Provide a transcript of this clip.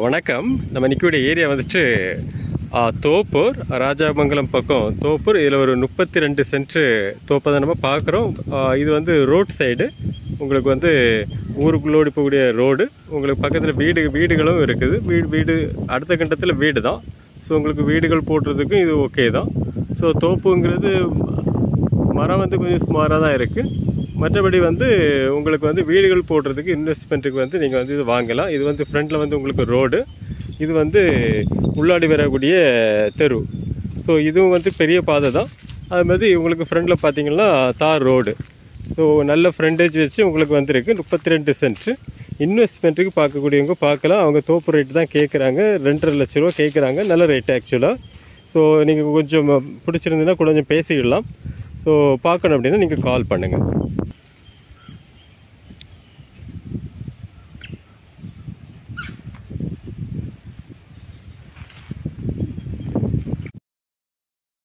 வணக்கம். நம்ம நிற்கக்கூடிய ஏரியா வந்துட்டு தோப்பூர், ராஜாமங்கலம் பக்கம் தோப்பூர். இதில் ஒரு 32 சென்ட்டு தோப்பை தான் நம்ம பார்க்குறோம். இது வந்து ரோட் சைடு. உங்களுக்கு வந்து ஊருக்குள்ளோடி போகக்கூடிய ரோடு. உங்களுக்கு பக்கத்தில் வீடுகளும் இருக்குது. வீடு அடுத்த கண்டத்தில் வீடு தான். ஸோ உங்களுக்கு வீடுகள் போடுறதுக்கும் இது ஓகே தான். ஸோ தோப்புங்கிறது மரம் வந்து கொஞ்சம் சுமாராக தான் இருக்குது. மற்றபடி வந்து உங்களுக்கு வந்து வீடுகள் போடுறதுக்கு இன்வெஸ்ட்மெண்ட்டுக்கு வந்து நீங்கள் வந்து இது வாங்கலாம். இது வந்து ஃப்ரண்டில் வந்து உங்களுக்கு ரோடு, இது வந்து உள்ளாடி வரக்கூடிய தெரு. ஸோ இதுவும் வந்து பெரிய பாதை தான். அது மாதிரி உங்களுக்கு ஃப்ரண்டில் பார்த்தீங்கன்னா தார் ரோடு. ஸோ நல்ல ஃப்ரண்டேஜ் வச்சு உங்களுக்கு வந்துருக்கு 32 சென்ட்டு. இன்வெஸ்ட்மெண்ட்டுக்கு பார்க்கக்கூடியவங்க பார்க்கலாம். அவங்க தோப்பு ரேட்டு தான் கேட்குறாங்க. 2.5 லட்ச ரூபா கேட்குறாங்க. நல்ல ரேட்டு ஆக்சுவலாக. ஸோ நீங்கள் கொஞ்சம் பிடிச்சிருந்ததுன்னா கொஞ்சம் பேசிக்கிடலாம். ஸோ பார்க்கணும் அப்படின்னா நீங்கள் கால் பண்ணுங்கள்.